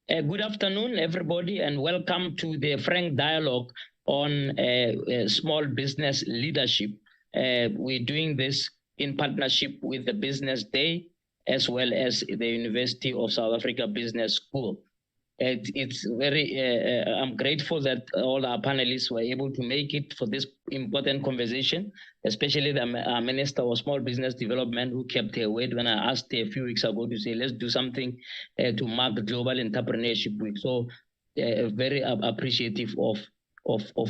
Good afternoon, everybody, and welcome to the frank dialogue on small business leadership. We're doing this in partnership with the Business Day as well as the University of South Africa Business School. It's very, I'm grateful that all our panelists were able to make it for this important conversation, especially the Minister of Small Business Development, who kept her word when I asked her a few weeks ago to say, let's do something to mark the Global Entrepreneurship Week. So very appreciative of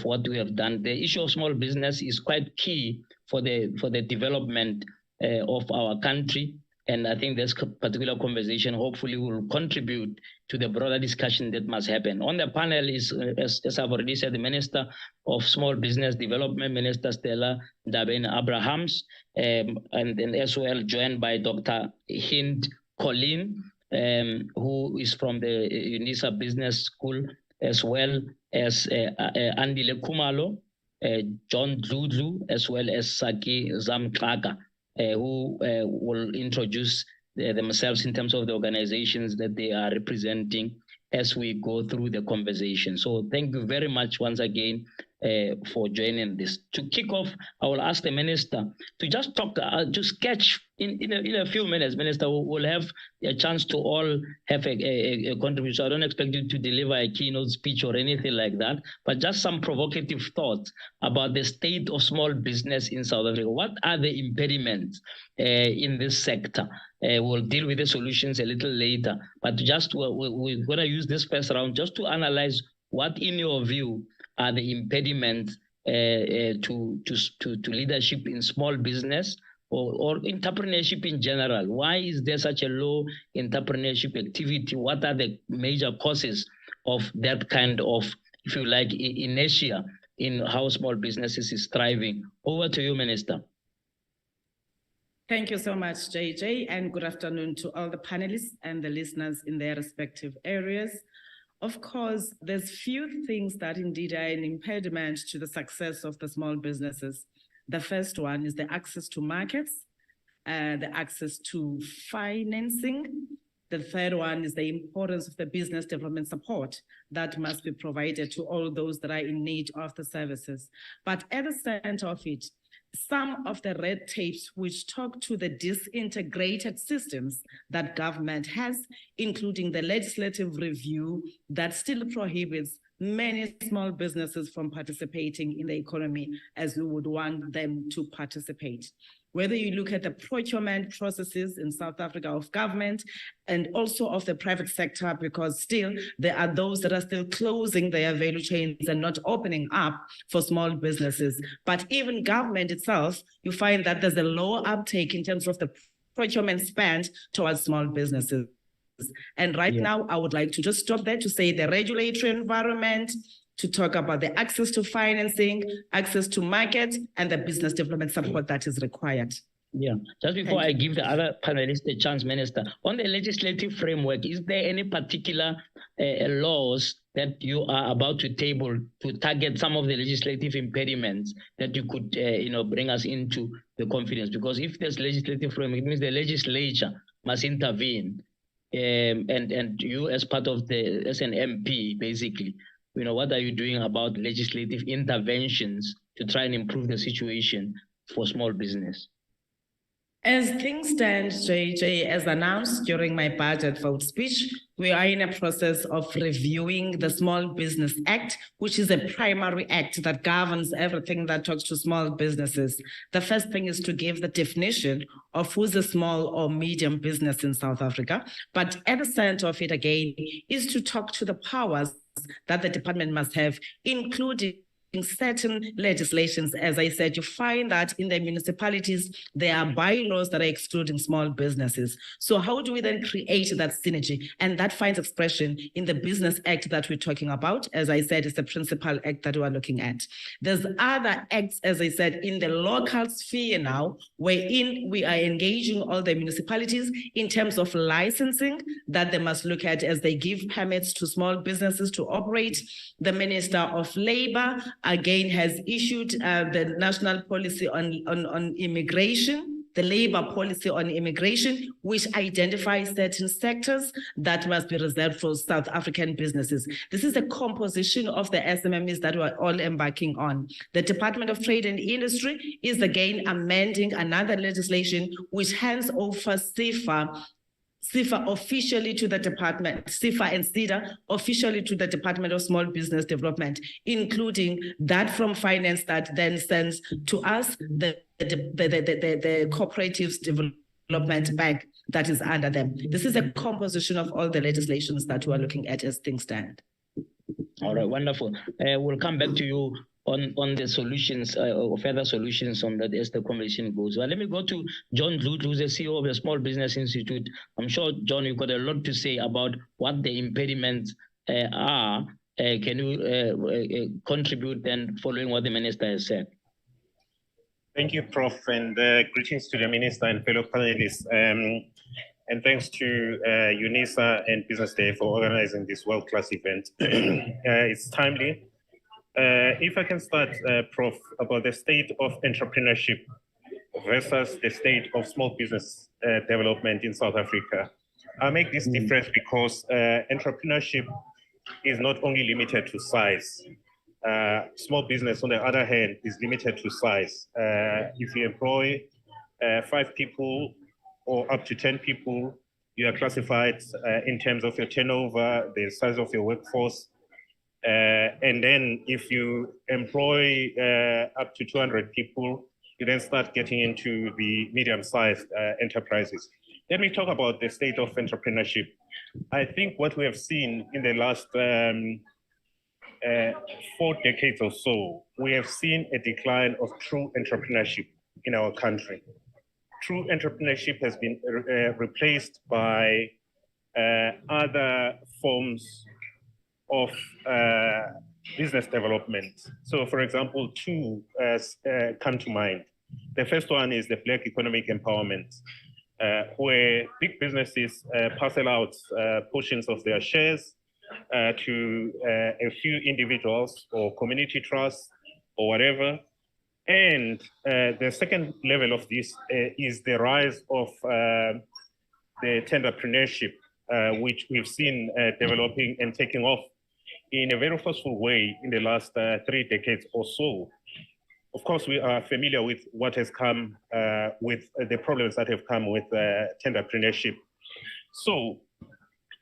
what we have done. The issue of small business is quite key for the development of our country. And I think this particular conversation hopefully will contribute to the broader discussion that must happen. On the panel is, as I've already said, the Minister of Small Business Development, Minister Stella Ndabeni-Abrahams, and as well joined by Dr. Hind Colleen, who is from the Unisa Business School, as well as Andile Kumalo, John Dludlu, as well as Saki Zamkaka. Who will introduce themselves in terms of the organizations that they are representing as we go through the conversation. So thank you very much once again for joining this. To kick off, I will ask the Minister to just talk, to sketch in a few minutes. Minister, we'll have a chance to all have a contribution. I don't expect you to deliver a keynote speech or anything like that, but just some provocative thoughts about the state of small business in South Africa. What are the impediments in this sector? We'll deal with the solutions a little later, but just we're going to use this first round just to analyze what, in your view, are the impediments to leadership in small business or entrepreneurship in general. Why is there such a low entrepreneurship activity? What are the major causes of that kind of, if you like, inertia in how small businesses is thriving? Over to you, Minister. Thank you so much, JJ, and good afternoon to all the panelists and the listeners in their respective areas. Of course, there's few things that indeed are an impediment to the success of the small businesses. The first one is the access to markets, the access to financing. The third one is the importance of the business development support that must be provided to all those that are in need of the services. But at the center of it, some of the red tapes which talk to the disintegrated systems that government has, including the legislative review that still prohibits many small businesses from participating in the economy as we would want them to participate. Whether you look at the procurement processes in South Africa of government and also of the private sector, because still there are those that are still closing their value chains and not opening up for small businesses. But even government itself, you find that there's a lower uptake in terms of the procurement spend towards small businesses. And right now, I would like to just stop there to say the regulatory environment, to talk about the access to financing, access to market, and the business development support that is required. Yeah, just before I give the other panelists a chance, Minister, on the legislative framework, is there any particular laws that you are about to table to target some of the legislative impediments that you could, bring us into the confidence? Because if there's legislative framework, it means the legislature must intervene, and you, as part of as an MP, basically, what are you doing about legislative interventions to try and improve the situation for small business? As things stand, JJ, as announced during my budget vote speech, we are in a process of reviewing the Small Business Act, which is a primary act that governs everything that talks to small businesses. The first thing is to give the definition of who's a small or medium business in South Africa. But at the center of it, again, is to talk to the powers that the department must have, including certain legislations. As I said, you find that in the municipalities, there are bylaws that are excluding small businesses. So how do we then create that synergy? And that finds expression in the Business Act that we're talking about. As I said, it's the principal act that we're looking at. There's other acts, as I said, in the local sphere now, wherein we are engaging all the municipalities in terms of licensing that they must look at as they give permits to small businesses to operate. The Minister of Labor, again, has issued the national policy on immigration the labor policy on immigration, which identifies certain sectors that must be reserved for South African businesses. This is the composition of the SMEs that we're all embarking on. The Department of Trade and Industry is again amending another legislation which hands over CIFA officially to the department, CIFA and CEDA officially to the Department of Small Business Development, including that from finance that then sends to us the Cooperatives Development Bank that is under them. This is a composition of all the legislations that we are looking at as things stand. All right, wonderful. We'll come back to you on the solutions or further solutions on that as the conversation goes. Well, let me go to John Dlut, who's the CEO of the Small Business Institute. I'm sure, John, you've got a lot to say about what the impediments are. Can you contribute then following what the Minister has said? Thank you, Prof, and greetings to the Minister and fellow panelists. And thanks to Unisa and Business Day for organizing this world-class event. It's timely. If I can start, Prof, about the state of entrepreneurship versus the state of small business development in South Africa. I make this difference because entrepreneurship is not only limited to size. Small business, on the other hand, is limited to size. If you employ 5 people or up to 10 people, you are classified in terms of your turnover, the size of your workforce. And then if you employ up to 200 people, you then start getting into the medium-sized enterprises. Let me talk about the state of entrepreneurship. I think what we have seen in the last 4 decades or so, we have seen a decline of true entrepreneurship in our country. True entrepreneurship has been replaced by other forms of business development. So, for example, 2 come to mind. The first one is the Black economic empowerment, where big businesses parcel out portions of their shares to a few individuals or community trusts or whatever. And the second level of this is the rise of the tenderpreneurship, which we've seen developing and taking off in a very forceful way in the last 3 decades or so. Of course, we are familiar with what has come with the problems that have come with tenderpreneurship. So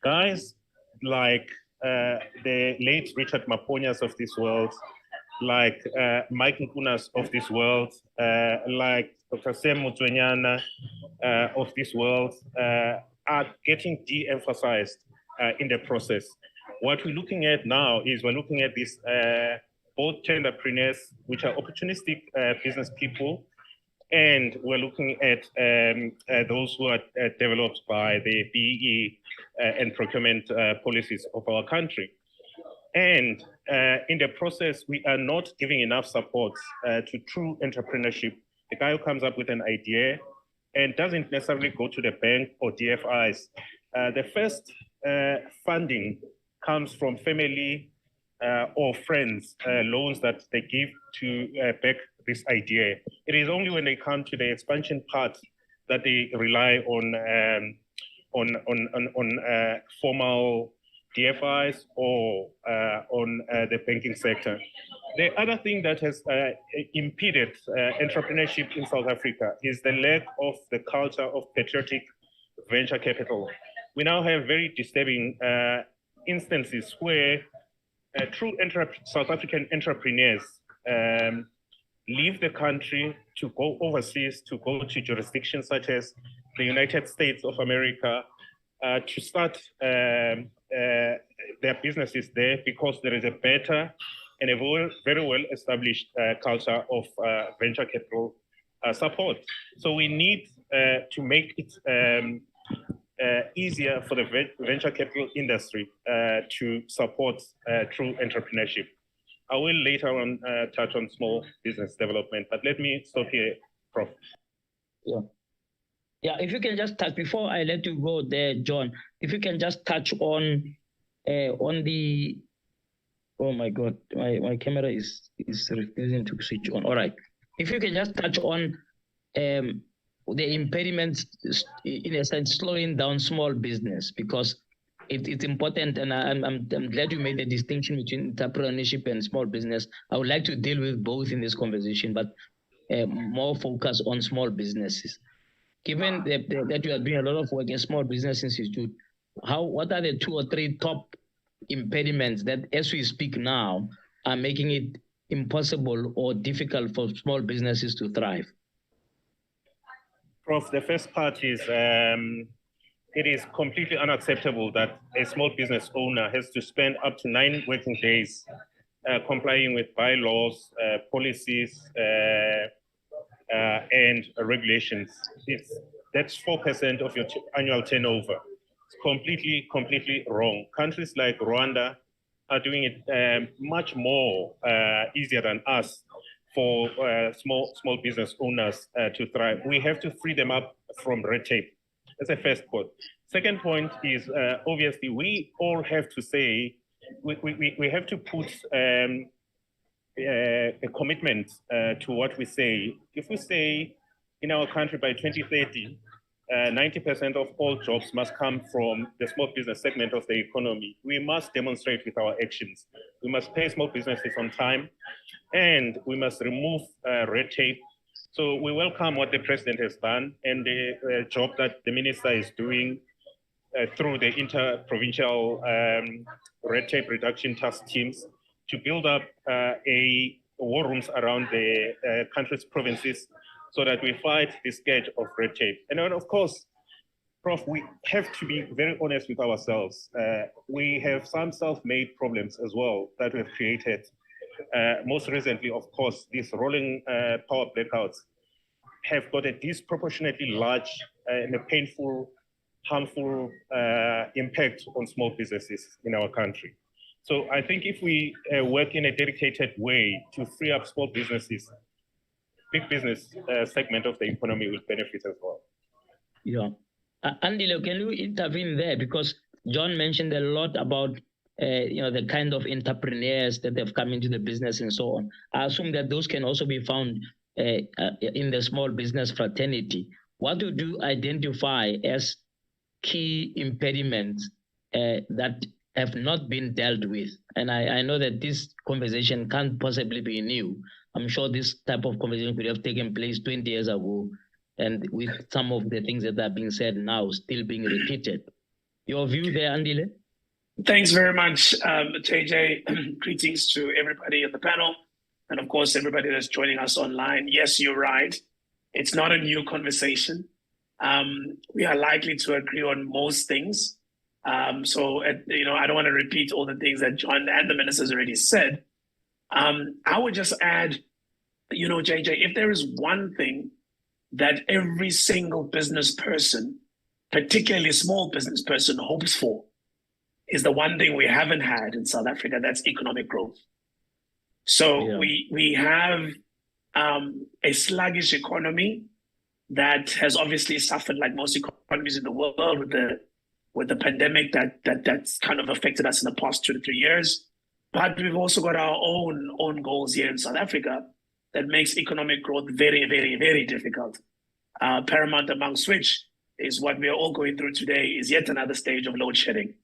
guys like the late Richard Maponias of this world, like Mike Nkunas of this world, like Dr. Sam Mutwenyana of this world, are getting de-emphasized in the process. What we're looking at now is we're looking at these both tenderpreneurs, which are opportunistic business people, and we're looking at those who are developed by the BEE and procurement policies of our country. And in the process, we are not giving enough support to true entrepreneurship. The guy who comes up with an idea and doesn't necessarily go to the bank or DFIs. The first funding comes from family or friends, loans that they give to back this idea. It is only when they come to the expansion part that they rely on formal DFIs or on the banking sector. The other thing that has impeded entrepreneurship in South Africa is the lack of the culture of patriotic venture capital. We now have very disturbing instances where true South African entrepreneurs leave the country to go overseas, to go to jurisdictions such as the United States of America, to start their businesses there because there is a better and a very well-established culture of venture capital support. So we need to make it easier for the venture capital industry to support true entrepreneurship. I will later on touch on small business development, but let me stop here, Prof. Yeah, if you can just touch, before I let you go there, John, if you can just touch on the, oh my God, my camera is refusing to switch on. All right. If you can just touch on the impediments, in a sense, slowing down small business? Because it's important, and I'm glad you made the distinction between entrepreneurship and small business. I would like to deal with both in this conversation, but more focus on small businesses. Given that you are doing a lot of work in Small Business Institute, what are the 2 or 3 top impediments that, as we speak now, are making it impossible or difficult for small businesses to thrive? Prof, the first part is it is completely unacceptable that a small business owner has to spend up to 9 working days complying with bylaws, policies, and regulations. That's 4% of your annual turnover. It's completely wrong. Countries like Rwanda are doing it much more easier than us for small business owners to thrive. We have to free them up from red tape. That's the first point. Second point is obviously we all have to say, we have to put a commitment to what we say. If we say in our country by 2030, 90% of all jobs must come from the small business segment of the economy, we must demonstrate with our actions. We must pay small businesses on time, and we must remove red tape. So we welcome what the president has done and the job that the minister is doing through the inter-provincial red tape reduction task teams to build up a war rooms around the country's provinces so that we fight the scourge of red tape. And then, of course, Prof, we have to be very honest with ourselves. We have some self-made problems as well that we've created. Most recently, of course, these rolling power blackouts have got a disproportionately large and a painful, harmful impact on small businesses in our country. So I think if we work in a dedicated way to free up small businesses, big business segment of the economy will benefit as well. Yeah. Andile, can you intervene there? Because John mentioned a lot about the kind of entrepreneurs that have come into the business and so on. I assume that those can also be found in the small business fraternity. What would you identify as key impediments that have not been dealt with? And I know that this conversation can't possibly be new. I'm sure this type of conversation could have taken place 20 years ago, and with some of the things that are being said now still being repeated. Your view there, Andile? Thanks very much, JJ. Greetings to everybody on the panel, and of course, everybody that's joining us online. Yes, you're right. It's not a new conversation. We are likely to agree on most things. I don't want to repeat all the things that John and the ministers already said. I would just add, JJ, if there is one thing that every single business person, particularly small business person, hopes for, is the one thing we haven't had in South Africa, that's economic growth. So we have a sluggish economy that has obviously suffered, like most economies in the world, with the pandemic that's kind of affected us in the past 2 to 3 years. But we've also got our own goals here in South Africa that makes economic growth very, very, very difficult. Paramount amongst which is what we are all going through today, is yet another stage of load shedding.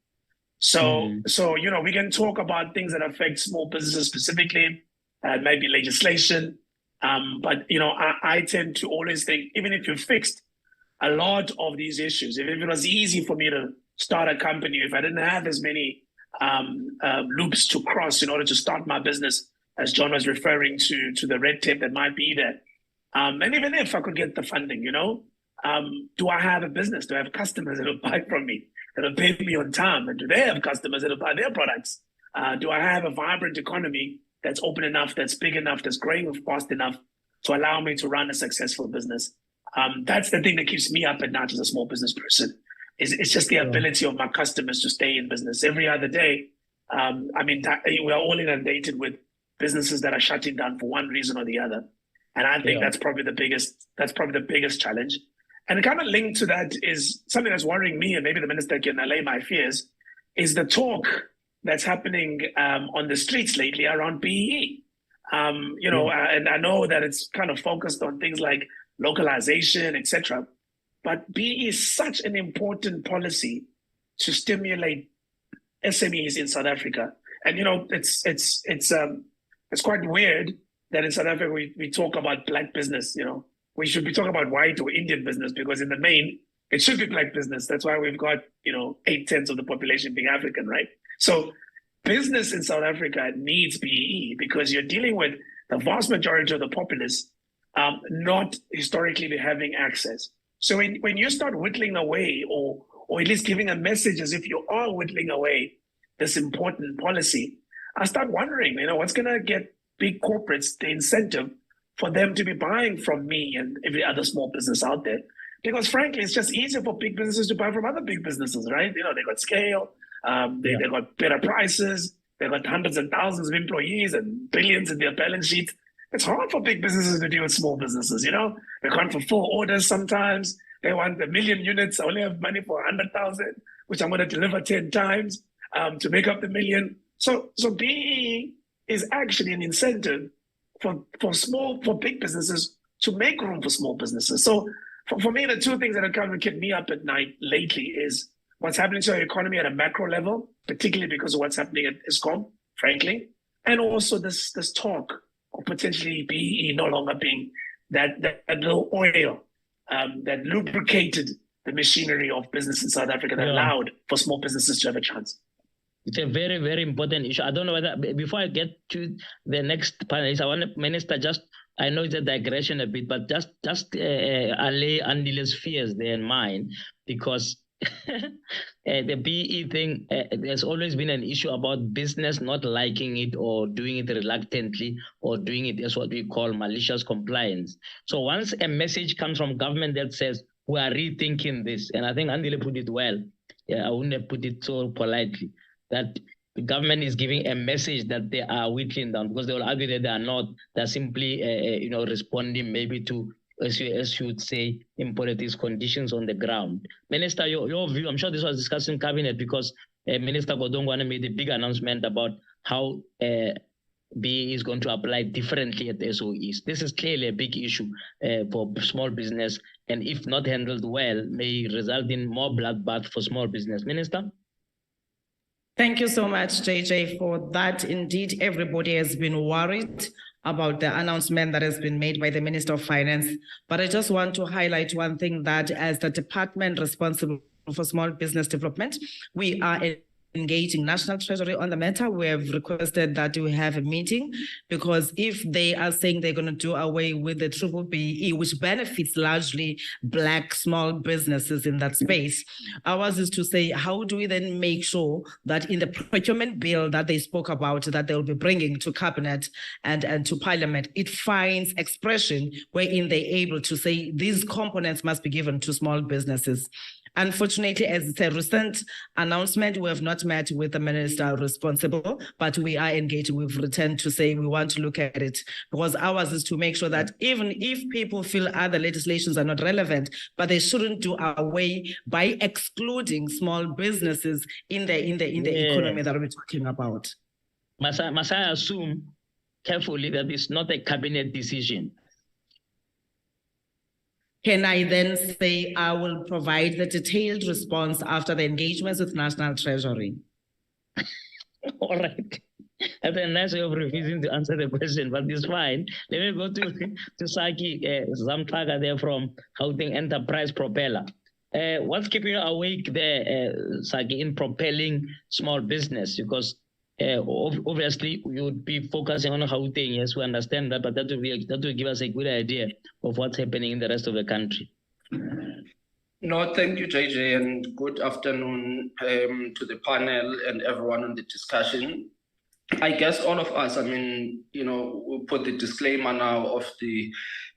So we can talk about things that affect small businesses specifically, maybe legislation. But I tend to always think, even if you fixed a lot of these issues, if it was easy for me to start a company, if I didn't have as many loops to cross in order to start my business, as John was referring to the red tape that might be there. And even if I could get the funding, do I have a business? Do I have customers that will buy from me, that will pay me on time? And do they have customers that will buy their products? Do I have a vibrant economy that's open enough, that's big enough, that's growing fast enough to allow me to run a successful business? That's the thing that keeps me up at night as a small business person. It's just the ability of my customers to stay in business. Every other day, we are all inundated with businesses that are shutting down for one reason or the other. And I think that's probably the biggest challenge. And kind of linked to that is something that's worrying me, and maybe the minister can allay my fears, is the talk that's happening on the streets lately around BEE. And I know that it's kind of focused on things like localization, etc. But BE is such an important policy to stimulate SMEs in South Africa. And it's quite weird that in South Africa we talk about black business. We should be talking about white or Indian business, because in the main it should be black business. That's why we've got 8/10 of the population being African, right? So business in South Africa needs BEE, because you're dealing with the vast majority of the populace not historically having access. So when you start whittling away, or at least giving a message as if you are whittling away this important policy, I start wondering, what's going to get big corporates the incentive for them to be buying from me and every other small business out there? Because frankly, it's just easier for big businesses to buy from other big businesses, right? They got scale, they got better prices, they got hundreds and thousands of employees and billions in their balance sheet. It's hard for big businesses to deal with small businesses, They can't fulfill orders sometimes. They want 1 million units. I only have money for 100,000, which I'm going to deliver 10 times to make up the million. So BE is actually an incentive for big businesses to make room for small businesses. So for me, the two things that have kind of kept me up at night lately is what's happening to our economy at a macro level, particularly because of what's happening at Eskom, frankly, and also this talk of potentially BE no longer being that little oil that lubricated the machinery of business in South Africa, that allowed for small businesses to have a chance. It's a very, very important issue. I don't know whether, before I get to the next panelist, I want to, Minister, I know it's a digression a bit, but just allay Andile's fears there in mind, because the BE thing, there's always been an issue about business not liking it or doing it reluctantly or doing it as what we call malicious compliance. So once a message comes from government that says, we are rethinking this, and I think Andile put it well, I wouldn't have put it so politely, that the government is giving a message that they are whittling down, because they will argue that they are not. They're simply, responding maybe to, as you would say, in politics, conditions on the ground. Minister, your view, I'm sure this was discussed in cabinet, because Minister Godongwana made a big announcement about how BE is going to apply differently at the SOEs. This is clearly a big issue for small business, and if not handled well, may result in more bloodbath for small business. Minister? Thank you so much, JJ, for that. Indeed, everybody has been worried about the announcement that has been made by the Minister of Finance. But I just want to highlight one thing, that as the department responsible for small business development, we are engaging National Treasury on the matter. We have requested that we have a meeting, because if they are saying they're going to do away with the triple BE, which benefits largely Black small businesses in that space, ours is to say, how do we then make sure that in the procurement bill that they spoke about, that they'll be bringing to cabinet and to parliament, it finds expression wherein they're able to say these components must be given to small businesses. Unfortunately, as it's a recent announcement, we have not met with the minister responsible, but we are engaged. We've returned to say we want to look at it, because ours is to make sure that even if people feel other legislations are not relevant, but they shouldn't do away by excluding small businesses in the economy that we're talking about. Must I assume carefully that it's not a cabinet decision? Can I then say I will provide the detailed response after the engagements with National Treasury? All right. That's a nice way of refusing to answer the question, but it's fine. Let me go to Saki Zamtraga there from Gauteng Enterprise Propeller. What's keeping you awake there, Saki, in propelling small business? Because obviously you would be focusing on Gauteng, yes, we understand that, but that will give us a good idea of what's happening in the rest of the country. No, thank you, JJ, and good afternoon to the panel and everyone on the discussion. I guess all of us, we put the disclaimer now of the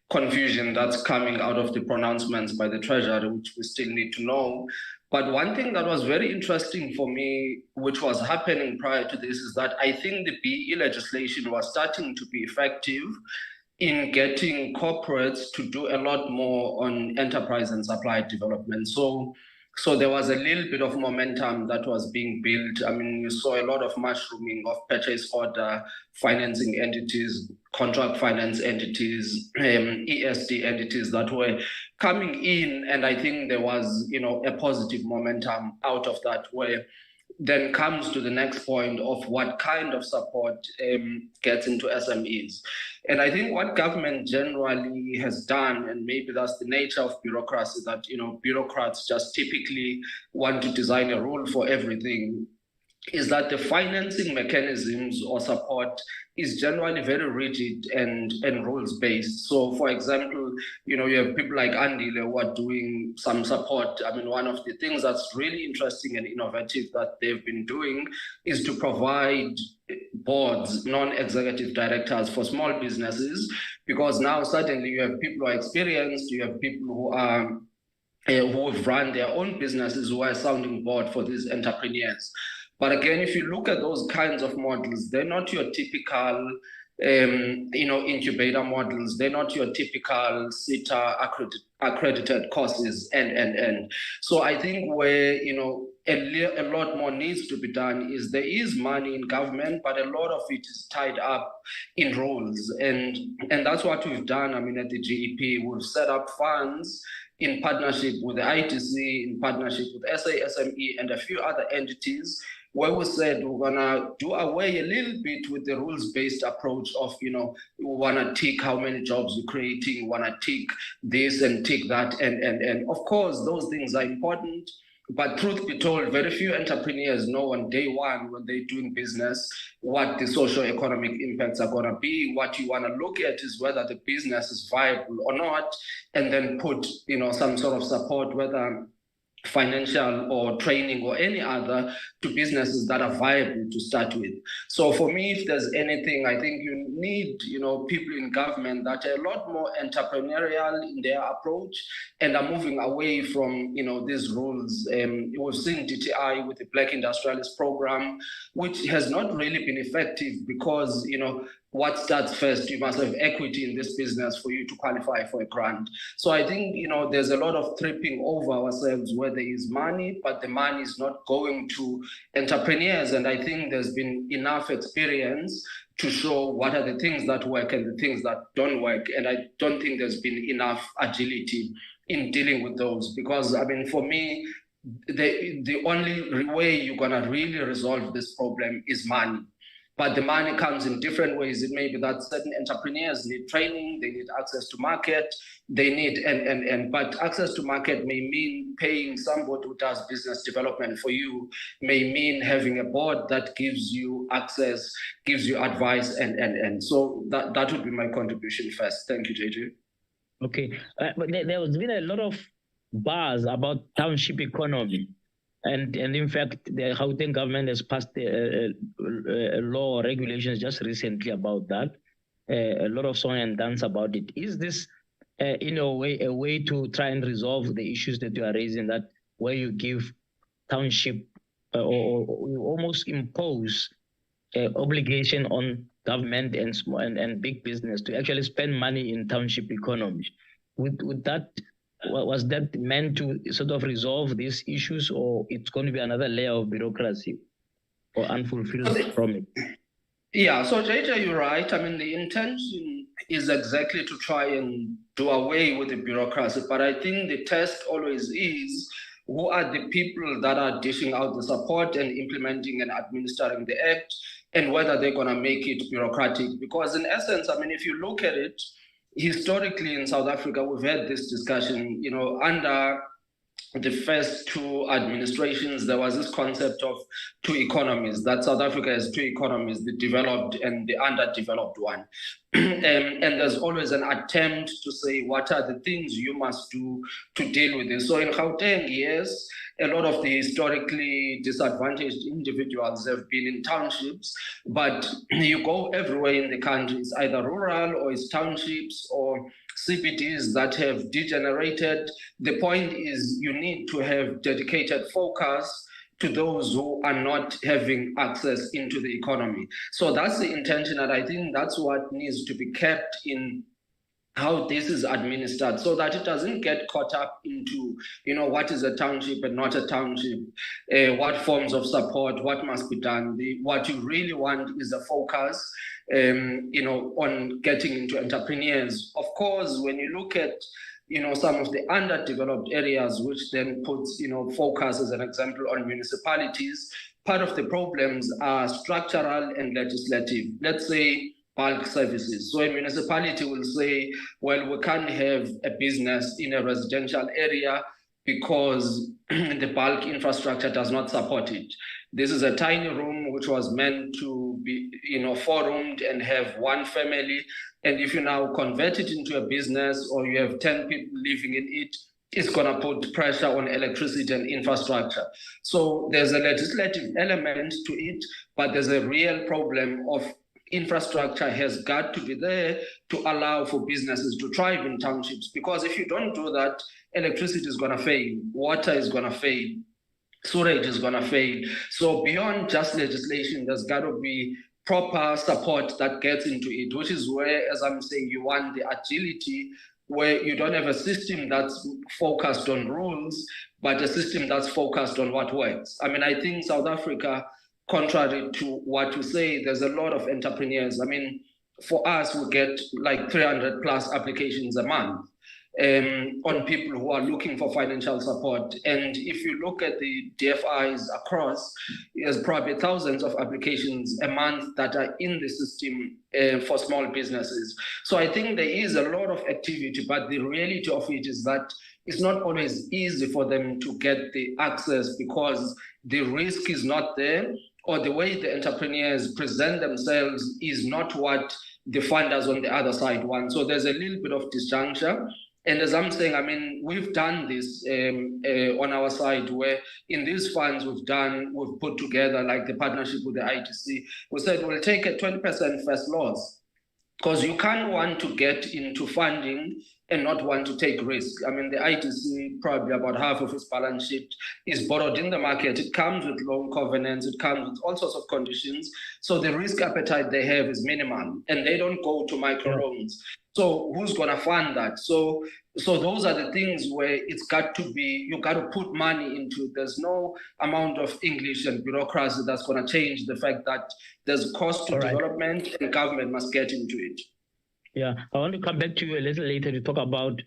confusion that's coming out of the pronouncements by the Treasury, which we still need to know. But one thing that was very interesting for me, which was happening prior to this, is that I think the BE legislation was starting to be effective in getting corporates to do a lot more on enterprise and supply development. So So there was a little bit of momentum that was being built. I mean, you saw a lot of mushrooming of purchase order financing entities, contract finance entities, ESD entities that were coming in. And I think there was, a positive momentum out of that, where then comes to the next point of what kind of support gets into SMEs. And I think what government generally has done, and maybe that's the nature of bureaucracy, that bureaucrats just typically want to design a rule for everything, is that the financing mechanisms or support is generally very rigid and rules-based. So, for example, you have people like Andile who are doing some support. I mean, one of the things that's really interesting and innovative that they've been doing is to provide boards, non-executive directors for small businesses, because now suddenly you have people who are experienced, you have people who are who have run their own businesses, who are a sounding board for these entrepreneurs. But again, if you look at those kinds of models, they're not your typical, incubator models. They're not your typical SETA accredited courses, and. So I think where, a lot more needs to be done is there is money in government, but a lot of it is tied up in rules. And that's what we've done. I mean, at the GEP, we've set up funds in partnership with the ITC, in partnership with SME and a few other entities, where we said we're gonna do away a little bit with the rules-based approach of, we wanna tick how many jobs you're creating, wanna tick this and tick that, and of course those things are important. But truth be told, very few entrepreneurs know on day one when they're doing business what the socio-economic impacts are going to be. What you want to look at is whether the business is viable or not, and then put some sort of support, whether financial or training or any other, to businesses that are viable to start with. So for me, if there's anything, I think you need, people in government that are a lot more entrepreneurial in their approach and are moving away from, these rules. We've seen DTI with the Black Industrialist Program, which has not really been effective because, what starts first? You must have equity in this business for you to qualify for a grant. So I think, there's a lot of tripping over ourselves where there is money, but the money is not going to entrepreneurs. And I think there's been enough experience to show what are the things that work and the things that don't work. And I don't think there's been enough agility in dealing with those, because, I mean, for me, the only way you're going to really resolve this problem is money. But the money comes in different ways. It may be that certain entrepreneurs need training, they need access to market, they need, but access to market may mean paying somebody who does business development for you, may mean having a board that gives you access, gives you advice, and so that would be my contribution first. Thank you, JJ. Okay, but there has been a lot of buzz about township economy. And in fact, the Gauteng government has passed a law or regulations just recently about that. A lot of song and dance about it. Is this, in a way to try and resolve the issues that you are raising, that where you give township or you almost impose obligation on government and small and big business to actually spend money in township economy? Would that, was that meant to sort of resolve these issues, or it's going to be another layer of bureaucracy or unfulfilled promise? Yeah, so JJ, you're right. I mean, the intention is exactly to try and do away with the bureaucracy, but I think the test always is, who are the people that are dishing out the support and implementing and administering the act, and whether they're going to make it bureaucratic. Because in essence, I mean, if you look at it, historically in South Africa, we've had this discussion, under the first two administrations, there was this concept of two economies, that South Africa has two economies, the developed and the underdeveloped one. And there's always an attempt to say, what are the things you must do to deal with this? So in Gauteng, yes, a lot of the historically disadvantaged individuals have been in townships, but you go everywhere in the country, it's either rural or it's townships or CBDs that have degenerated. The point is, you need to have dedicated focus to those who are not having access into the economy. So that's the intention, and I think that's what needs to be kept in how this is administered, so that it doesn't get caught up into, what is a township and not a township, what forms of support, what must be done. What you really want is a focus, on getting into entrepreneurs. Of course, when you look at, some of the underdeveloped areas, which then puts, focus as an example on municipalities, part of the problems are structural and legislative. Let's say bulk services. So a municipality will say, well, we can't have a business in a residential area because the bulk infrastructure does not support it. This is a tiny room which was meant to be, 4-roomed and have one family. And if you now convert it into a business, or you have 10 people living in it, it's going to put pressure on electricity and infrastructure. So there's a legislative element to it, but there's a real problem of infrastructure has got to be there to allow for businesses to thrive in townships. Because if you don't do that, electricity is going to fail, water is going to fail, sewage is going to fail. So beyond just legislation, there's got to be proper support that gets into it, which is where, as I'm saying, you want the agility, where you don't have a system that's focused on rules, but a system that's focused on what works. I mean, I think South Africa, contrary to what you say, there's a lot of entrepreneurs. I mean, for us, we get like 300 plus applications a month on people who are looking for financial support. And if you look at the DFIs across, there's probably thousands of applications a month that are in the system for small businesses. So I think there is a lot of activity, but the reality of it is that it's not always easy for them to get the access because the risk is not there, or the way the entrepreneurs present themselves is not what the funders on the other side want. So there's a little bit of disjuncture. And as I'm saying, I mean, we've done this on our side, where in these funds we've put together like the partnership with the ITC. We said we'll take a 20% first loss, because you can't want to get into funding and not want to take risk. I mean, the ITC, probably about half of its balance sheet is borrowed in the market. It comes with loan covenants. It comes with all sorts of conditions. So the risk appetite they have is minimal, and they don't go to microloans. So who's going to fund that? So those are the things where it's got to be, you got to put money into it. There's no amount of English and bureaucracy that's going to change the fact that there's cost to development, and government must get into it. Yeah, I want to come back to you a little later to talk about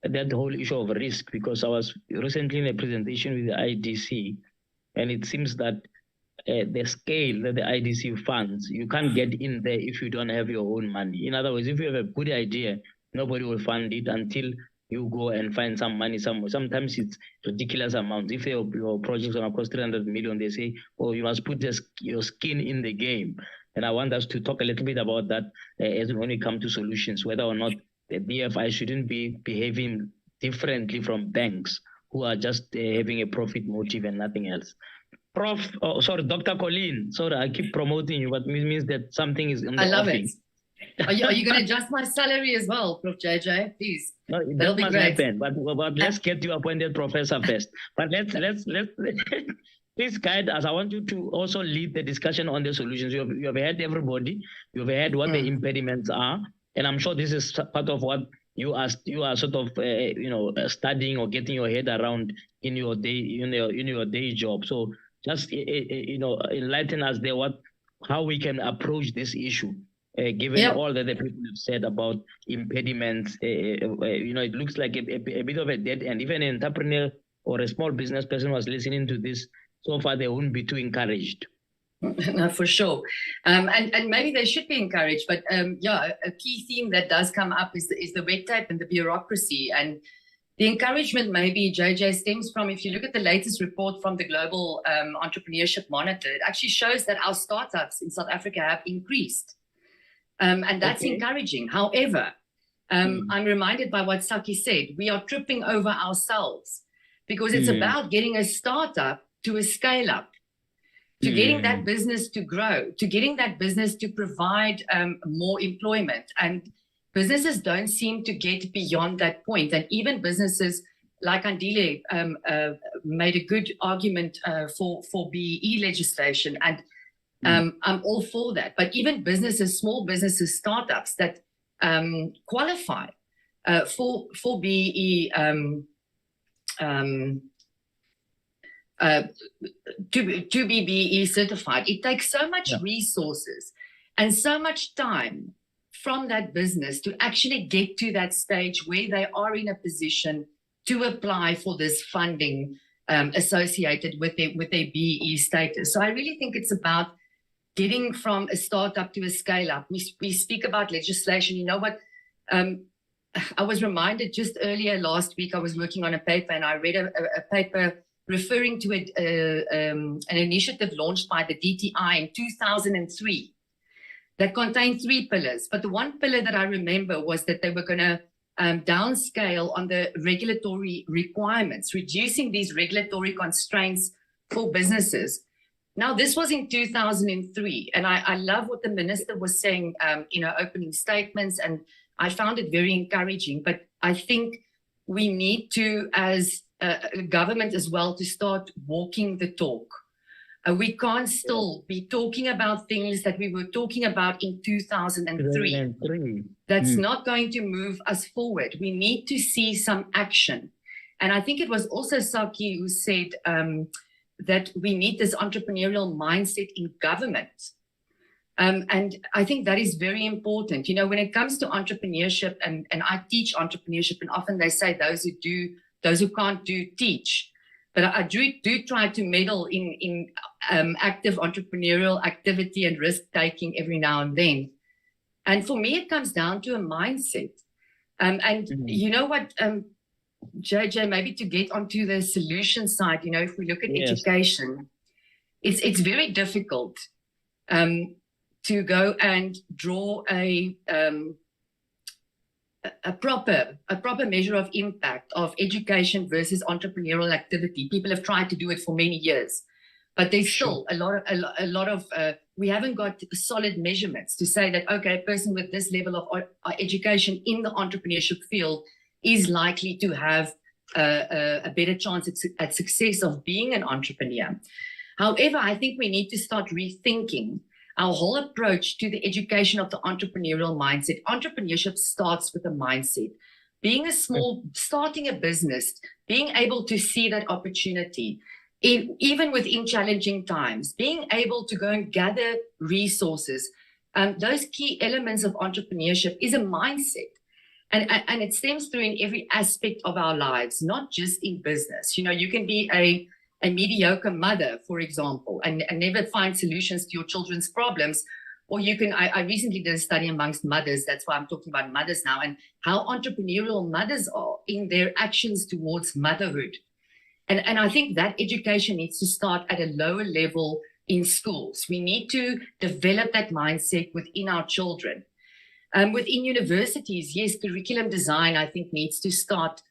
that whole issue of risk, because I was recently in a presentation with the IDC, and it seems that the scale that the IDC funds, you can't get in there if you don't have your own money. In other words, if you have a good idea, nobody will fund it until you go and find some money somewhere. Sometimes it's ridiculous amounts. If your project is going to cost 300 million, they say, oh, you must put your skin in the game. And I want us to talk a little bit about that as when it comes to solutions, whether or not the DFI shouldn't be behaving differently from banks who are just having a profit motive and nothing else. Dr. Colleen. Sorry, I keep promoting you, but it means that something is in the I love offing. it. Are you going to adjust my salary as well, Prof. JJ? Please. No, that'll be great. Happen, but let's get you appointed professor first. But let's please guide us. I want you to also lead the discussion on the solutions. You have heard everybody. You've heard what the impediments are, and I'm sure this is part of what you are sort of studying or getting your head around in your day job. So just enlighten us there how we can approach this issue, given all that the people have said about impediments. It looks like a bit of a dead end. Even an entrepreneur or a small business person was listening to this. So far, they won't be too encouraged. No, for sure. And maybe they should be encouraged. But a key theme that does come up is the red tape and the bureaucracy. And the encouragement maybe, JJ, stems from, if you look at the latest report from the Global Entrepreneurship Month, it actually shows that our startups in South Africa have increased. And that's encouraging. However, I'm reminded by what Saki said. We are tripping over ourselves, because it's about getting a startup to a scale up, to getting that business to grow, to getting that business to provide more employment. And businesses don't seem to get beyond that point. And even businesses like Andile made a good argument for BEE legislation. And I'm all for that. But even businesses, small businesses, startups that qualify for BE to be BE certified, it takes so much resources and so much time from that business to actually get to that stage where they are in a position to apply for this funding associated with their BE status. So I really think it's about getting from a startup to a scale up. We speak about legislation. You know what? I was reminded just earlier last week, I was working on a paper and I read a paper referring to an initiative launched by the DTI in 2003 that contained 3 pillars. But the one pillar that I remember was that they were going to downscale on the regulatory requirements, reducing these regulatory constraints for businesses. Now, this was in 2003, and I love what the minister was saying in her opening statements, and I found it very encouraging. But I think we need to, as a government as well, to start walking the talk. We can't still be talking about things that we were talking about in 2003. That's not going to move us forward. We need to see some action. And I think it was also Saki who said that we need this entrepreneurial mindset in government. And I think that is very important. You know, when it comes to entrepreneurship, and I teach entrepreneurship, and often they say those who can't do, teach. But I do try to meddle in active entrepreneurial activity and risk-taking every now and then. And for me, it comes down to a mindset. You know what, JJ, maybe to get onto the solution side, you know, if we look at education, it's very difficult to go and draw a proper measure of impact of education versus entrepreneurial activity. People have tried to do it for many years, but there's still a lot of we haven't got solid measurements to say that, okay, a person with this level of education in the entrepreneurship field is likely to have a better chance at success of being an entrepreneur. However, I think we need to start rethinking our whole approach to the education of the entrepreneurial mindset. Entrepreneurship starts with a mindset. Starting a business, being able to see that opportunity, even within challenging times, being able to go and gather resources. Those key elements of entrepreneurship is a mindset. And it stems through in every aspect of our lives, not just in business. You know, you can be a mediocre mother, for example, and never find solutions to your children's problems. Or you can, I recently did a study amongst mothers, that's why I'm talking about mothers now, and how entrepreneurial mothers are in their actions towards motherhood. And I think that education needs to start at a lower level in schools. We need to develop that mindset within our children. Within universities, yes, curriculum design, I think, needs to start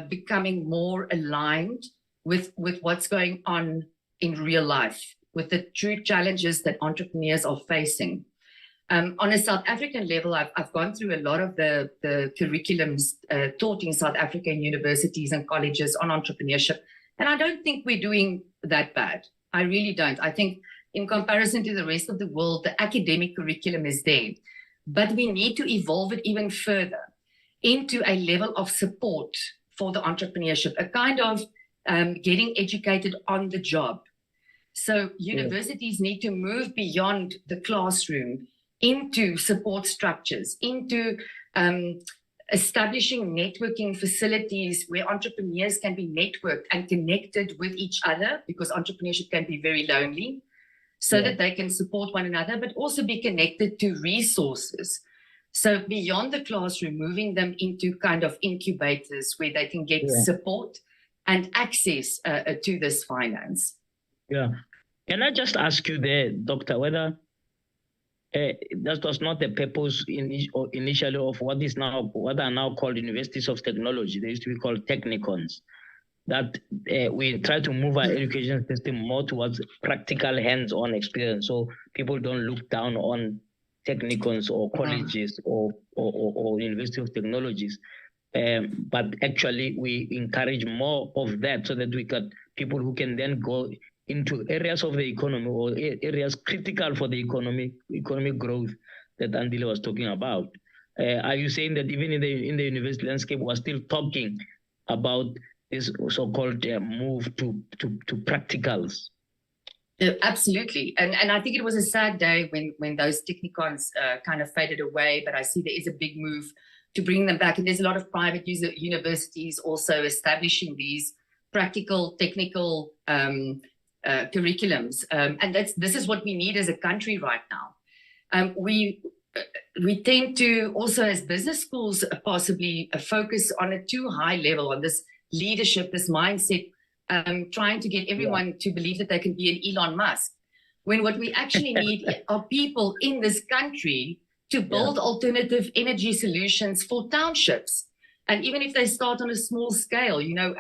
becoming more aligned with what's going on in real life, with the true challenges that entrepreneurs are facing. On a South African level, I've gone through a lot of the curriculums taught in South African universities and colleges on entrepreneurship, and I don't think we're doing that bad. I really don't. I think in comparison to the rest of the world, the academic curriculum is there, but we need to evolve it even further into a level of support for the entrepreneurship, a kind of getting educated on the job. So universities need to move beyond the classroom into support structures, into establishing networking facilities where entrepreneurs can be networked and connected with each other, because entrepreneurship can be very lonely, so that they can support one another, but also be connected to resources. So beyond the classroom, moving them into kind of incubators where they can get support and access to this finance. Yeah. Can I just ask you there, Doctor, whether that was not the purpose initially of what are now called universities of technology? They used to be called technicons. That we try to move our education system more towards practical hands-on experience, so people don't look down on technicons or colleges or university of technologies. But actually, we encourage more of that so that we got people who can then go into areas of the economy or areas critical for the economic growth that Andile was talking about. Are you saying that even in the university landscape, we're still talking about this so-called move to practicals? Absolutely. And I think it was a sad day when those technicons kind of faded away, but I see there is a big move to bring them back. And there's a lot of private universities also establishing these practical, technical curriculums. And this is what we need as a country right now. We tend to also, as business schools, possibly focus on a too high level on this leadership, this mindset, trying to get everyone to believe that they can be an Elon Musk, when what we actually need are people in this country to build alternative energy solutions for townships. And even if they start on a small scale, you know,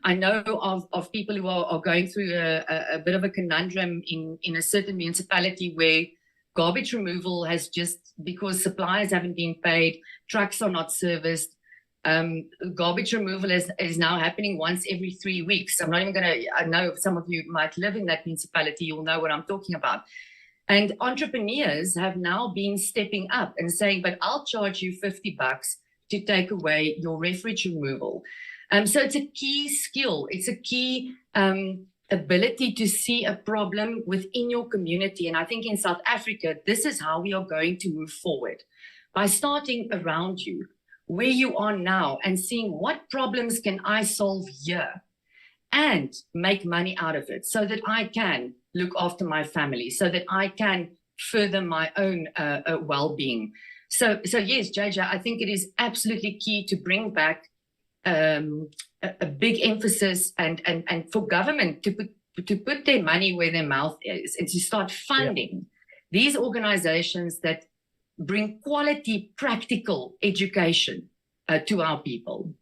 I know of people who are going through a bit of a conundrum in a certain municipality where garbage removal has just, because suppliers haven't been paid, trucks are not serviced. Garbage removal is now happening once every 3 weeks. I'm not even I know some of you might live in that municipality, you'll know what I'm talking about. And entrepreneurs have now been stepping up and saying, but I'll charge you $50 to take away your refuse removal. So it's a key skill. It's a key ability to see a problem within your community. And I think in South Africa, this is how we are going to move forward, by starting around you, where you are now, and seeing what problems can I solve here and make money out of it so that I can look after my family, so that I can further my own well-being. So yes, JJ, I think it is absolutely key to bring back a big emphasis and for government to put their money where their mouth is, and to start funding these organizations that bring quality, practical education to our people.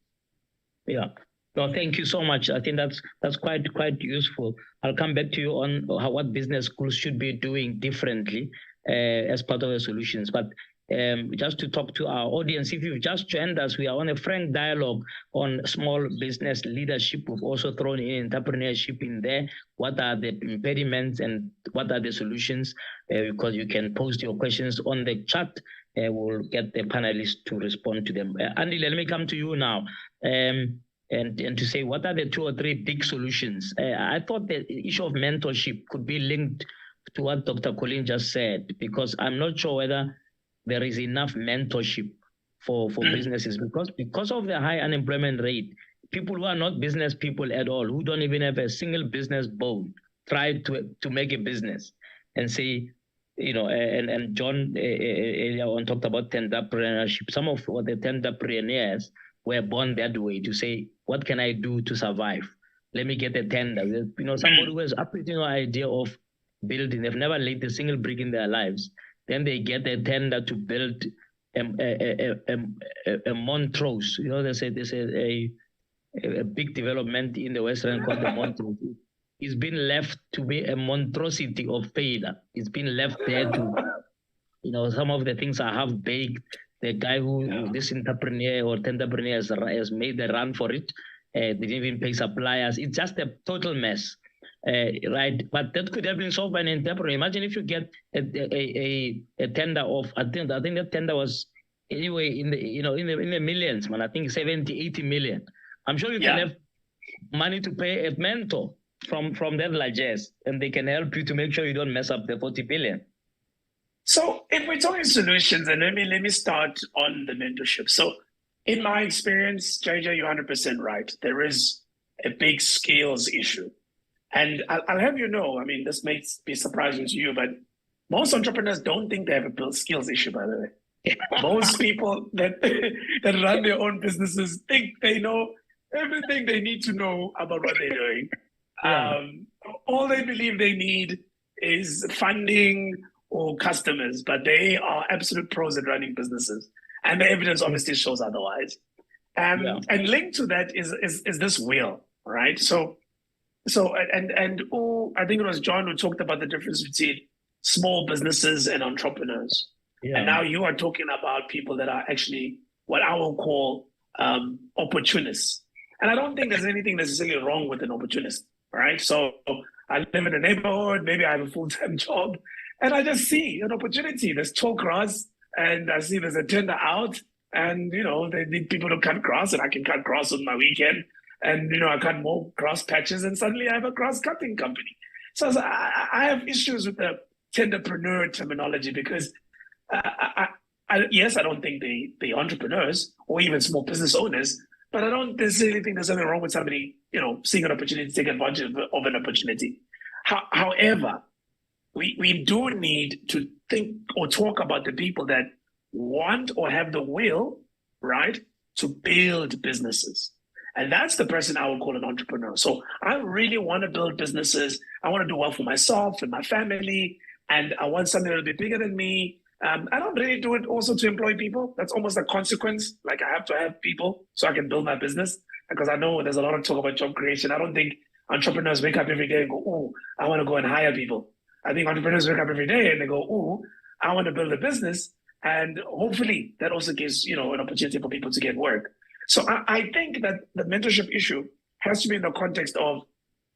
Yeah. No, thank you so much. I think that's quite useful. I'll come back to you on what business schools should be doing differently as part of the solutions. But just to talk to our audience, if you've just joined us, we are on a frank dialogue on small business leadership. We've also thrown in entrepreneurship in there. What are the impediments and what are the solutions? Because you can post your questions on the chat. We'll get the panelists to respond to them. Andy, let me come to you now. And to say, what are the 2 or 3 big solutions? I thought the issue of mentorship could be linked to what Dr. Colleen just said, because I'm not sure whether there is enough mentorship for businesses, because of the high unemployment rate. People who are not business people at all, who don't even have a single business bone, try to make a business and say, you know, and John earlier on talked about tenderpreneurship. Some of the tenderpreneurs were born that way, to say, what can I do to survive? Let me get a tender. You know, somebody who has a particular idea of building, they've never laid a single brick in their lives. Then they get a tender to build a Montrose. You know, there's a big development in the Western called the Montrose. It's been left to be a monstrosity of failure. It's been left there to, you know, some of the things are half-baked. The guy who, this entrepreneur or tenderpreneur has made the run for it. They didn't even pay suppliers. It's just a total mess. Right, but that could have been solved by an entrepreneur. Imagine if you get a tender of, I think that tender was anyway in the millions, man. I think 70, 80 million. I'm sure you can have money to pay a mentor from that largesse, and they can help you to make sure you don't mess up the 40 billion. So if we're talking solutions, and let me start on the mentorship. So in my experience, JJ, you're 100% right. There is a big skills issue. And I'll have you know, I mean, this may be surprising to you, but most entrepreneurs don't think they have a skills issue, by the way. Most people that run their own businesses think they know everything they need to know about what they're doing. All they believe they need is funding or customers, but they are absolute pros at running businesses. And the evidence obviously shows otherwise. And linked to that is this wheel, right? So I think it was John who talked about the difference between small businesses and entrepreneurs. Yeah. And now you are talking about people that are actually what I will call opportunists. And I don't think there's anything necessarily wrong with an opportunist, right? So I live in a neighborhood, maybe I have a full-time job, And I just see an opportunity. There's tall grass, and I see there's a tender out, and they need people to cut grass, and I can cut grass on my weekend. And I cut more grass patches, and suddenly I have a grass cutting company. So I have issues with the tenderpreneur terminology because yes, I don't think they entrepreneurs or even small business owners, but I don't necessarily think there's something wrong with somebody, seeing an opportunity to take advantage of an opportunity. However, we do need to think or talk about the people that want or have the will, right, to build businesses. And that's the person I would call an entrepreneur. So I really want to build businesses. I want to do well for myself and my family. And I want something a little bit bigger than me. I don't really do it also to employ people. That's almost a consequence. Like I have to have people so I can build my business. Because I know there's a lot of talk about job creation. I don't think entrepreneurs wake up every day and go, oh, I want to go and hire people. I think entrepreneurs wake up every day and they go, oh, I want to build a business. And hopefully that also gives, an opportunity for people to get work. So I think that the mentorship issue has to be in the context of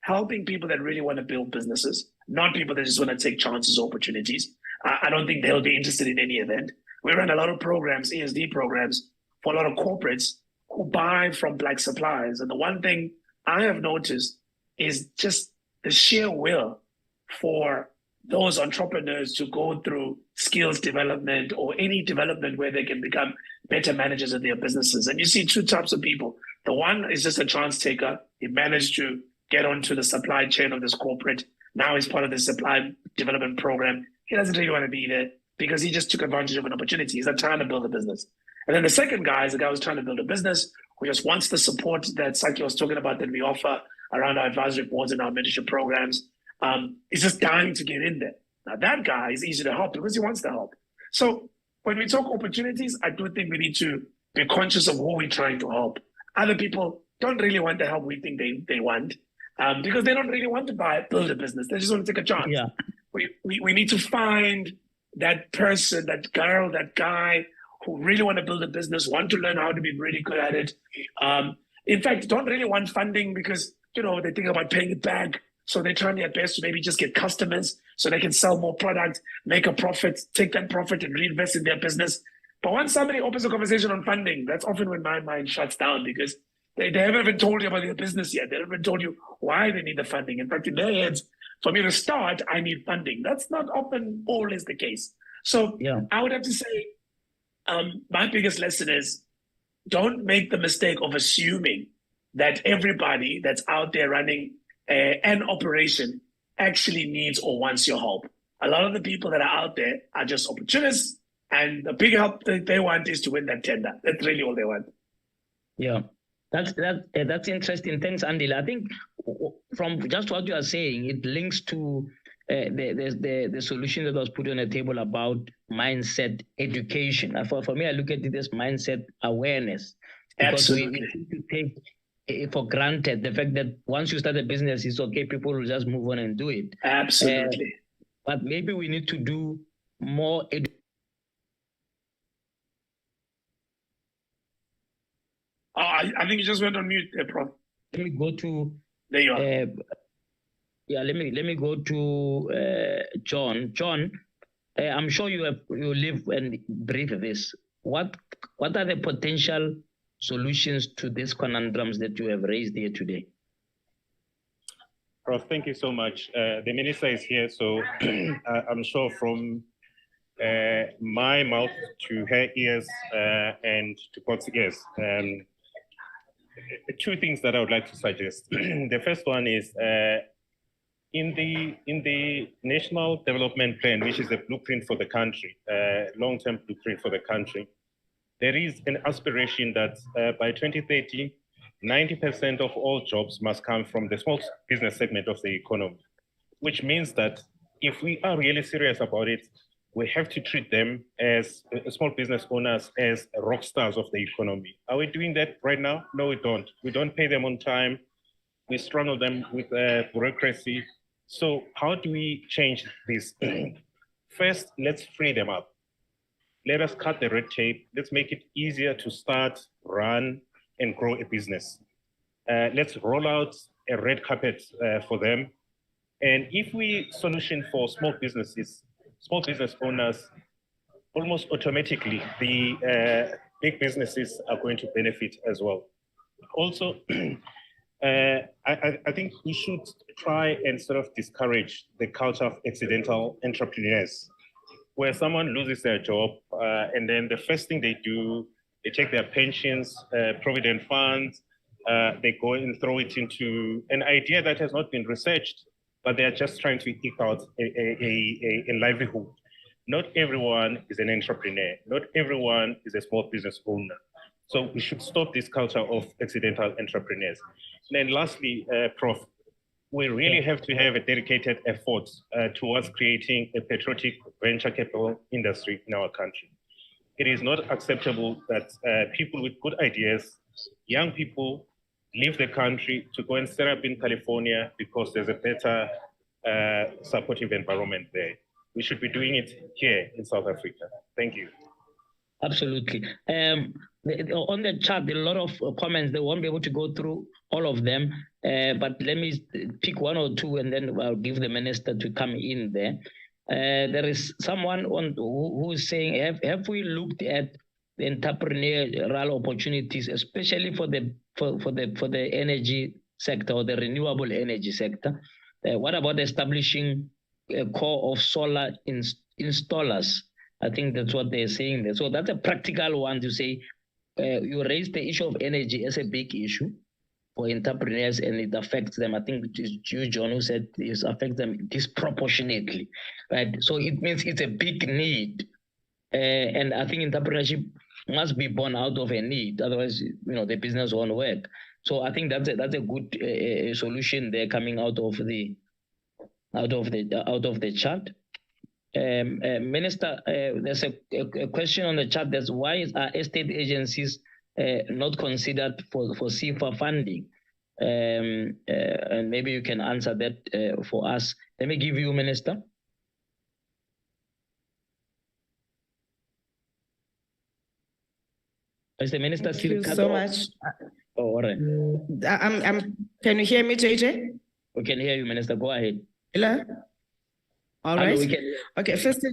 helping people that really want to build businesses, not people that just want to take chances or opportunities. I don't think they'll be interested in any event. We run a lot of programs, ESD programs, for a lot of corporates who buy from Black suppliers. And the one thing I have noticed is just the sheer will for those entrepreneurs to go through skills development or any development where they can become better managers of their businesses. And you see two types of people. The one is just a chance taker. He managed to get onto the supply chain of this corporate. Now he's part of the supply development program. He doesn't really want to be there because he just took advantage of an opportunity. He's not trying to build a business. And then the second guy is the guy who's trying to build a business, who just wants the support that Saki was talking about that we offer around our advisory boards and our mentorship programs. He's just dying to get in there. Now that guy is easy to help because he wants to help. So when we talk opportunities, I do think we need to be conscious of who we're trying to help. Other people don't really want the help we think they want because they don't really want to build a business. They just want to take a chance. Yeah. We need to find that person, that girl, that guy who really want to build a business, want to learn how to be really good at it. In fact, don't really want funding because, they think about paying it back. So they're trying their best to maybe just get customers so they can sell more product, make a profit, take that profit and reinvest in their business. But once somebody opens a conversation on funding, that's often when my mind shuts down because they haven't even told you about their business yet. They haven't even told you why they need the funding. In fact, in their heads, for me to start, I need funding. That's not often always the case. So yeah. I would have to say my biggest lesson is don't make the mistake of assuming that everybody that's out there running an operation actually needs or wants your help. A lot of the people that are out there are just opportunists, and the big help that they want is to win that tender. That's really all they want. Yeah, that's interesting. Thanks, Andile. I think from just what you are saying, it links to the solution that was put on the table about mindset education. For me, I look at it as mindset awareness. Because we need to take for granted the fact that once you start a business, it's okay, people will just move on and do it. Absolutely. But maybe we need to do more. I think you just went on mute, Prof. Let me go to. There you are. Let me go to John. John, I'm sure you live and breathe this. What are the potential solutions to these conundrums that you have raised here today? Prof, thank you so much. The minister is here, so I'm sure from my mouth to her ears and to God's ears, two things that I would like to suggest. The first one is in the National Development Plan, which is the blueprint for the country, long-term blueprint for the country, there is an aspiration that by 2030, 90% of all jobs must come from the small business segment of the economy, which means that if we are really serious about it, we have to treat them as small business owners as rock stars of the economy. Are we doing that right now? No, we don't. We don't pay them on time. We strangle them with bureaucracy. So how do we change this? First, let's free them up. Let us cut the red tape. Let's make it easier to start, run, and grow a business. Let's roll out a red carpet for them. And if we solution for small businesses small business owners, almost automatically, the big businesses are going to benefit as well. Also, I think we should try and sort of discourage the culture of accidental entrepreneurs, where someone loses their job and then the first thing they do, they take their pensions, provident funds, they go and throw it into an idea that has not been researched, but they are just trying to eke out a livelihood. Not everyone is an entrepreneur. Not everyone is a small business owner. So we should stop this culture of accidental entrepreneurs. And then lastly, Prof, we really have to have a dedicated effort towards creating a patriotic venture capital industry in our country. It is not acceptable that people with good ideas, young people, leave the country to go and set up in California because there's a better supportive environment there. We should be doing it here in South Africa. Thank you. Absolutely. On the chat, there are a lot of comments. They won't be able to go through all of them, but let me pick one or two and then I'll give the minister to come in there. There is someone who is saying, have we looked at the entrepreneurial opportunities, especially for the energy sector or the renewable energy sector? What about establishing a core of solar installers? I think that's what they're saying there. So that's a practical one to say. You raise the issue of energy as a big issue for entrepreneurs, and it affects them. I think it is you, John, who said it affects them disproportionately, right? So it means it's a big need, and I think entrepreneurship must be born out of a need. Otherwise, the business won't work. So I think that's a good solution there coming out of the chat. Minister, there's a question on the chat. That's why are estate agencies not considered for CFA funding? And maybe you can answer that for us. Let me give you, Minister. Is the minister still cut off? Thank you so much. Oh, all right. Can you hear me, JJ? We can hear you, Minister. Go ahead. Hello? All right. Hello, okay, first,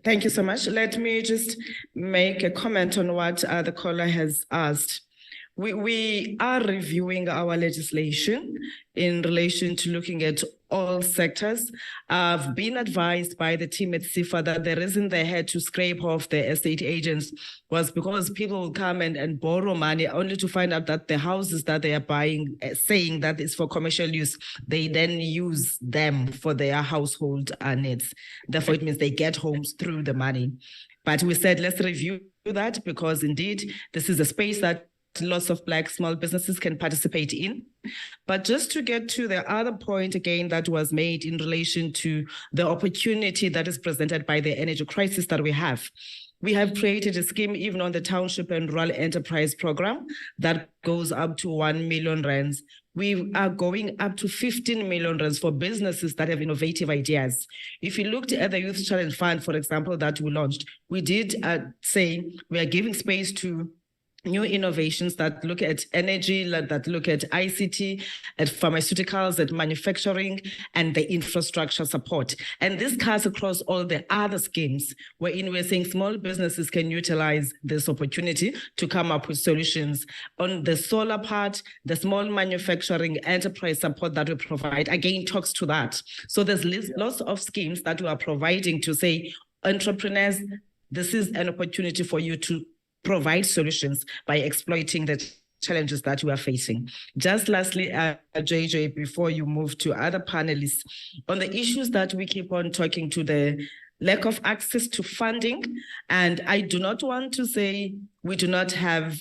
thank you so much. Let me just make a comment on what the caller has asked. We are reviewing our legislation in relation to looking at all sectors. I've been advised by the team at CIFA that the reason they had to scrape off the estate agents was because people will come and borrow money only to find out that the houses that they are buying, saying that it's for commercial use, they then use them for their household needs. Therefore, it means they get homes through the money. But we said, let's review that because indeed, this is a space that lots of Black small businesses can participate in. But just to get to the other point again that was made in relation to the opportunity that is presented by the energy crisis that we have created a scheme even on the Township and Rural Enterprise Program that goes up to 1 million rands. We are going up to 15 million rands for businesses that have innovative ideas. If you looked at the Youth Challenge Fund, for example, that we launched, we did say we are giving space to new innovations that look at energy, that look at ICT, at pharmaceuticals, at manufacturing, and the infrastructure support. And this cuts across all the other schemes wherein we're saying small businesses can utilize this opportunity to come up with solutions. On the solar part, the small manufacturing enterprise support that we provide, again, talks to that. So there's lots of schemes that we are providing to say, entrepreneurs, this is an opportunity for you to provide solutions by exploiting the challenges that we are facing. Just lastly, JJ, before you move to other panelists, on the issues that we keep on talking to, the lack of access to funding, and I do not want to say we do not have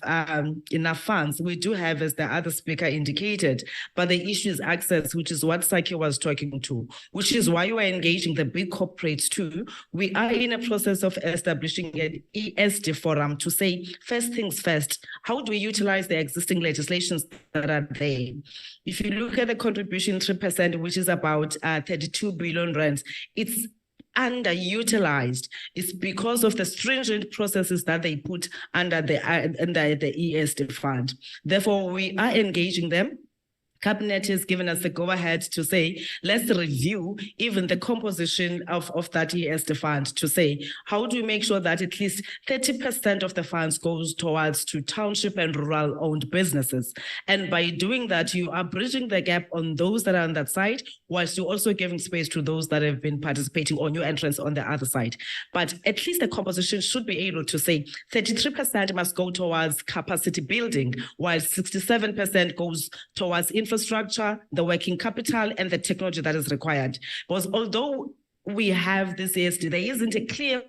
enough funds. We do have, as the other speaker indicated, but the issue is access, which is what Saki was talking to, which is why we're engaging the big corporates too. We are in a process of establishing an ESD forum to say, first things first, how do we utilize the existing legislations that are there? If you look at the contribution 3%, which is about 32 billion rands, it's underutilized. It's because of the stringent processes that they put under the ESD fund. Therefore, we are engaging them Cabinet has given us the go-ahead to say, let's review even the composition of that ESD fund to say, how do we make sure that at least 30% of the funds goes towards to township and rural-owned businesses? And by doing that, you are bridging the gap on those that are on that side, whilst you're also giving space to those that have been participating or new entrants on the other side. But at least the composition should be able to say 33% must go towards capacity building, while 67% goes towards infrastructure, the working capital, and the technology that is required. Because although we have this ESD, there isn't a clear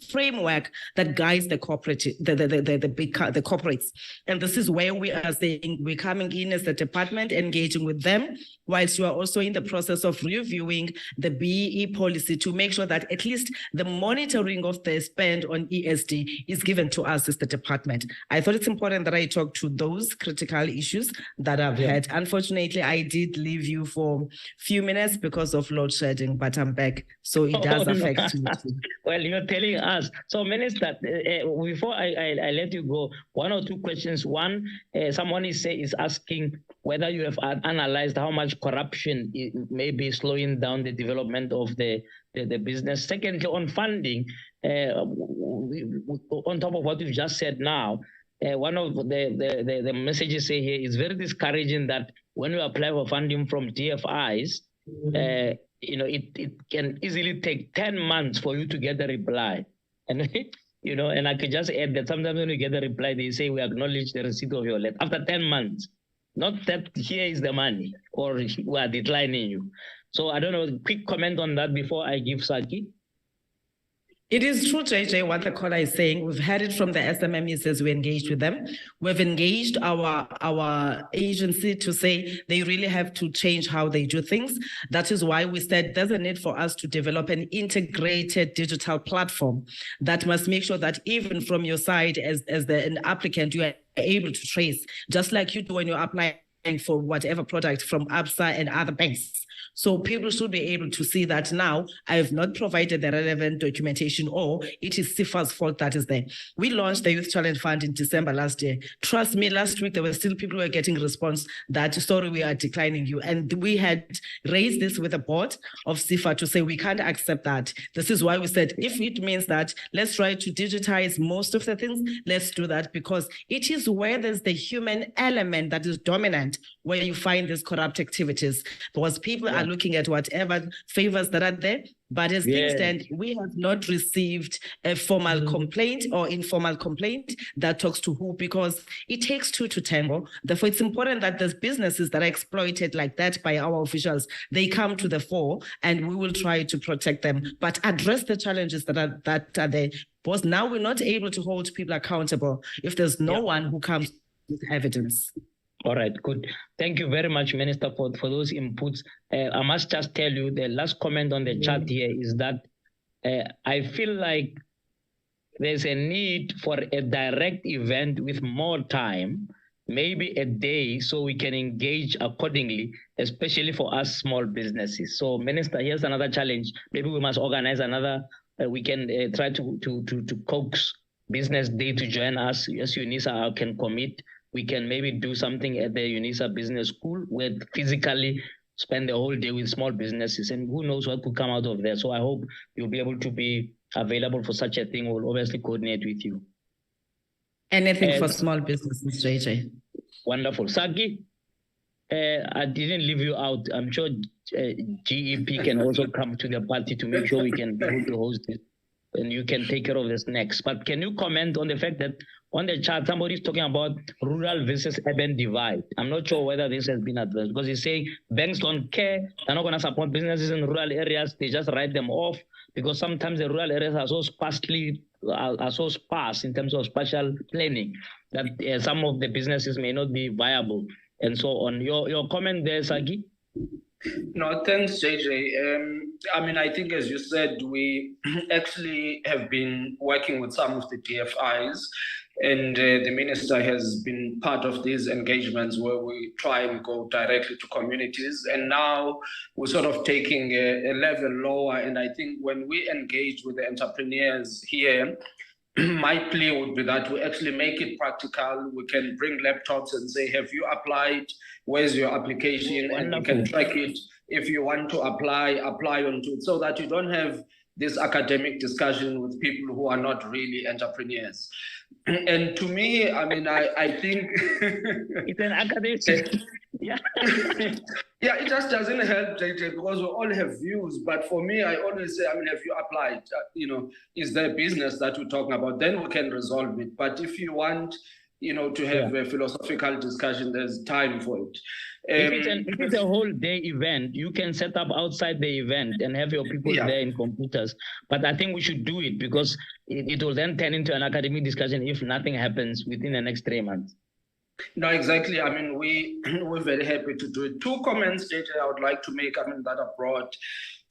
framework that guides the corporate, the corporates. And this is where we are saying we're coming in as a department, engaging with them, whilst you are also in the process of reviewing the BEE policy to make sure that at least the monitoring of the spend on ESD is given to us as the department. I thought it's important that I talk to those critical issues that I've had. Unfortunately, I did leave you for a few minutes because of load shedding, but I'm back. So it does affect me too. Well, you're telling us. So, Minister, before I let you go, one or two questions. One, someone is asking whether you have analyzed how much corruption may be slowing down the development of the business. Secondly, on funding, on top of what you've just said now, one of the messages say here is very discouraging that when you apply for funding from DFIs, it can easily take 10 months for you to get a reply. And, and I could just add that sometimes when you get a reply, they say, we acknowledge the receipt of your letter. After 10 months, not that here is the money or we are declining you. So I don't know, quick comment on that before I give Saki. It is true, JJ, what the caller is saying. We've heard it from the SMEs as we engaged with them. We've engaged our agency to say they really have to change how they do things. That is why we said there's a need for us to develop an integrated digital platform that must make sure that even from your side as an applicant, you are able to trace, just like you do when you're applying for whatever product from ABSA and other banks. So people should be able to see that now I have not provided the relevant documentation or it is SIFA's fault that is there. We launched the Youth Challenge Fund in December last year. Trust me, last week there were still people who were getting response that, sorry, we are declining you. And we had raised this with the board of SIFA to say we can't accept that. This is why we said if it means that let's try to digitize most of the things, let's do that, because it is where there's the human element that is dominant where you find these corrupt activities. Because people are looking at whatever favors that are there, but as things stand, we have not received a formal complaint or informal complaint that talks to who, because it takes two to tango. Therefore, it's important that there's businesses that are exploited like that by our officials, they come to the fore and we will try to protect them, but address the challenges that are there. Because now we're not able to hold people accountable if there's no one who comes with evidence. All right, good. Thank you very much, Minister, for those inputs. I must just tell you the last comment on the chat here is that I feel like there's a need for a direct event with more time, maybe a day, so we can engage accordingly, especially for us small businesses. So, Minister, here's another challenge. Maybe we must organize another, we can try to coax Business Day to join us. Yes, Unisa can commit. We can maybe do something at the Unisa Business School where physically spend the whole day with small businesses, and who knows what could come out of there. So I hope you'll be able to be available for such a thing. We'll obviously coordinate with you. Anything for small businesses, JJ. Wonderful. Saki, I didn't leave you out. I'm sure GEP can also come to the party to make sure we can be able to host it, and you can take care of this next. But can you comment on the fact that on the chart, somebody's talking about rural versus urban divide? I'm not sure whether this has been addressed, because he's saying banks don't care. They're not going to support businesses in rural areas. They just write them off because sometimes the rural areas are so sparse in terms of spatial planning that some of the businesses may not be viable and so on. Your comment there, Sagi? No, thanks, JJ. I think, as you said, we actually have been working with some of the DFIs, and the minister has been part of these engagements where we try and go directly to communities. And now we're sort of taking a level lower. And I think when we engage with the entrepreneurs here, my plea would be that we actually make it practical. We can bring laptops and say, have you applied? Where's your application? And you can track it. If you want to apply onto it, so that you don't have this academic discussion with people who are not really entrepreneurs. And to me, I mean, I think it's an academic. Yeah. Yeah, it just doesn't help, JJ, because we all have views. But for me, I always say, I mean, have you applied? Is there a business that we're talking about? Then we can resolve it. But if you want, to have a philosophical discussion, there's time for it. If it's a whole day event, you can set up outside the event and have your people there in computers. But I think we should do it because it will then turn into an academic discussion if nothing happens within the next 3 months. No, exactly. I mean, we're very happy to do it. 2 comments, JJ, I would like to make, that are broad.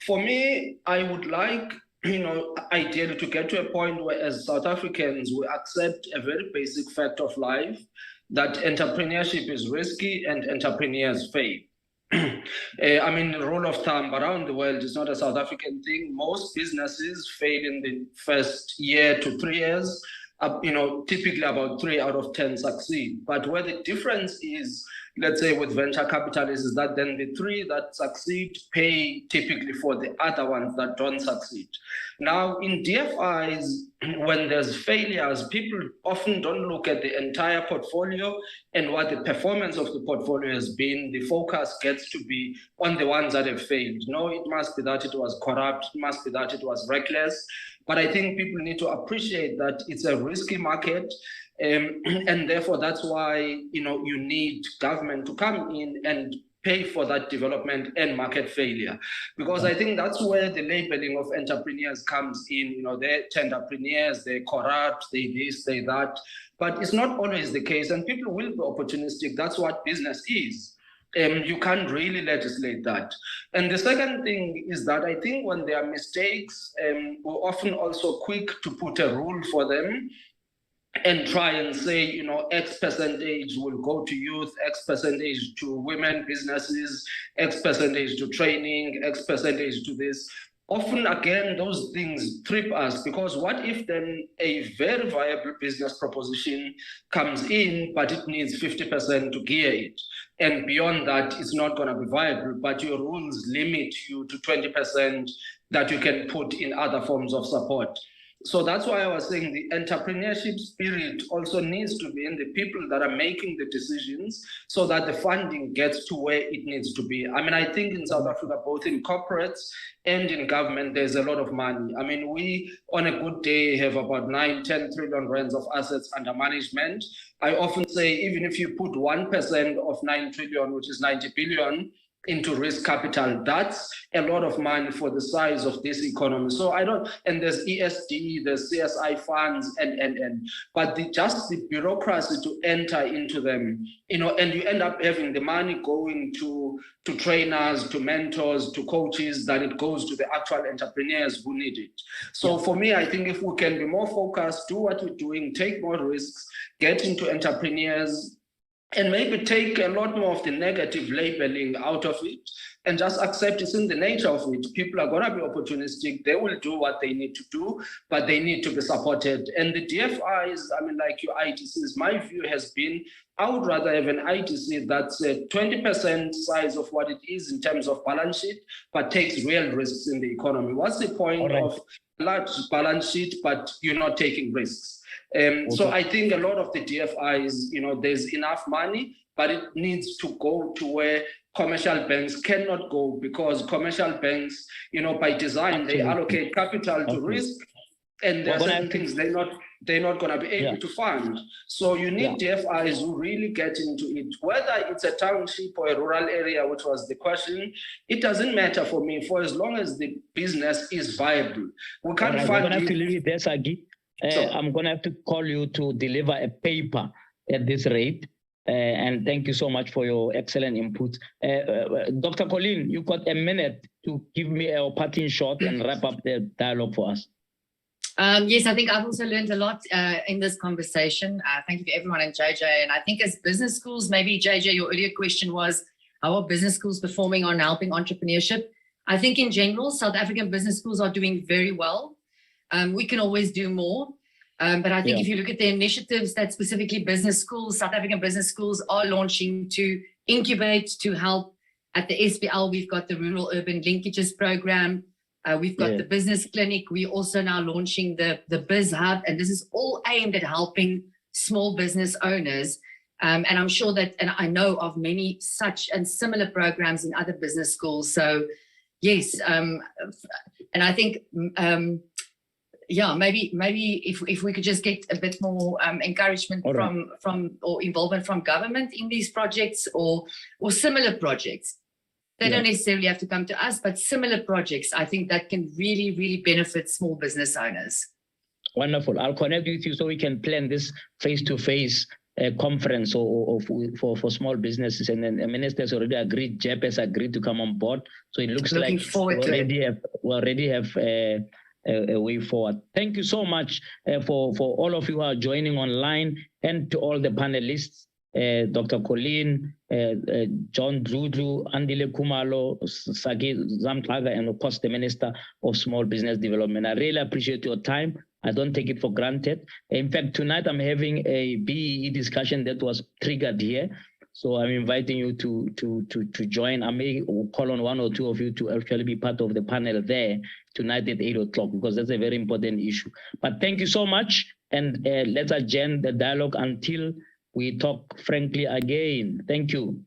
For me, I would like, ideally to get to a point where as South Africans, we accept a very basic fact of life, that entrepreneurship is risky and entrepreneurs fail. The rule of thumb around the world is not a South African thing. Most businesses fail in the first year to 3 years. Typically about 3 out of 10 succeed. But where the difference is, let's say with venture capitalists, is that then the 3 that succeed pay typically for the other ones that don't succeed. Now, in DFIs, when there's failures, people often don't look at the entire portfolio and what the performance of the portfolio has been. The focus gets to be on the ones that have failed. No, it must be that it was corrupt, it must be that it was reckless. But I think people need to appreciate that it's a risky market. And therefore, that's why, you need government to come in and pay for that development and market failure. Because I think that's where the labeling of entrepreneurs comes in. They're entrepreneurs, they're corrupt, they this, they that. But it's not always the case. And people will be opportunistic. That's what business is. You can't really legislate that. And the second thing is that I think when there are mistakes, we're often also quick to put a rule for them and try and say, X percentage will go to youth, X percentage to women businesses, X percentage to training, X percentage to this. Often, again, those things trip us, because what if then a very viable business proposition comes in, but it needs 50% to gear it? And beyond that, it's not going to be viable, but your rules limit you to 20% that you can put in other forms of support. So that's why I was saying the entrepreneurship spirit also needs to be in the people that are making the decisions, so that the funding gets to where it needs to be. I think in South Africa, both in corporates and in government, there's a lot of money. We, on a good day, have about 9-10 trillion rands of assets under management. I often say, even if you put 1% of 9 trillion, which is 90 billion, into risk capital, that's a lot of money for the size of this economy. So and there's ESD, there's CSI funds, but just the bureaucracy to enter into them, and you end up having the money going to trainers, to mentors, to coaches, than it goes to the actual entrepreneurs who need it. So for me, I think if we can be more focused, do what we're doing, take more risks, get into entrepreneurs, and maybe take a lot more of the negative labeling out of it and just accept it's in the nature of it. People are going to be opportunistic. They will do what they need to do, but they need to be supported. And the DFIs, like your ITCs, my view has been, I would rather have an ITC that's a 20% size of what it is in terms of balance sheet, but takes real risks in the economy. What's the point of large balance sheet, but you're not taking risks? So I think a lot of the DFIs, there's enough money, but it needs to go to where commercial banks cannot go, because commercial banks, by design, they allocate capital to risk, and there are certain things they're not going to be able to fund. So you need DFIs who really get into it, whether it's a township or a rural area, which was the question. It doesn't matter for me, for as long as the business is viable. We can't fund. We're going to have to leave it there, Sagi. I'm going to have to call you to deliver a paper at this rate. And thank you so much for your excellent input. Dr. Colleen, you got a minute to give me a parting shot and wrap up the dialogue for us. Yes, I think I've also learned a lot in this conversation. Thank you to everyone and JJ. And I think as business schools, maybe JJ, your earlier question was, how are business schools performing on helping entrepreneurship? I think in general, South African business schools are doing very well. We can always do more. But I think if you look at the initiatives that specifically business schools, South African business schools are launching to incubate, to help. At the SBL, we've got the Rural Urban Linkages Program. We've got the Business Clinic. We're also now launching the Biz Hub. And this is all aimed at helping small business owners. And I'm sure that, and I know of many such and similar programs in other business schools. So yes, and I think, maybe if we could just get a bit more encouragement from or involvement from government in these projects or similar projects. They don't necessarily have to come to us, but similar projects, I think that can really, really benefit small business owners. Wonderful. I'll connect with you so we can plan this face-to-face conference for small businesses. And then the minister has already agreed, JEP has agreed to come on board. So it looks like we already have a way forward. Thank you so much for all of you who are joining online, and to all the panelists, Dr. Colleen, John Dludlu, Andile Kumalo, Sagi Zamtlaga, and of course the Minister of Small Business Development. I really appreciate your time. I don't take it for granted. In fact, tonight I'm having a BEE discussion that was triggered here. So I'm inviting you to join. I may call on one or two of you to actually be part of the panel there tonight at 8 o'clock, because that's a very important issue. But thank you so much. And let's adjourn the dialogue until we talk frankly again. Thank you.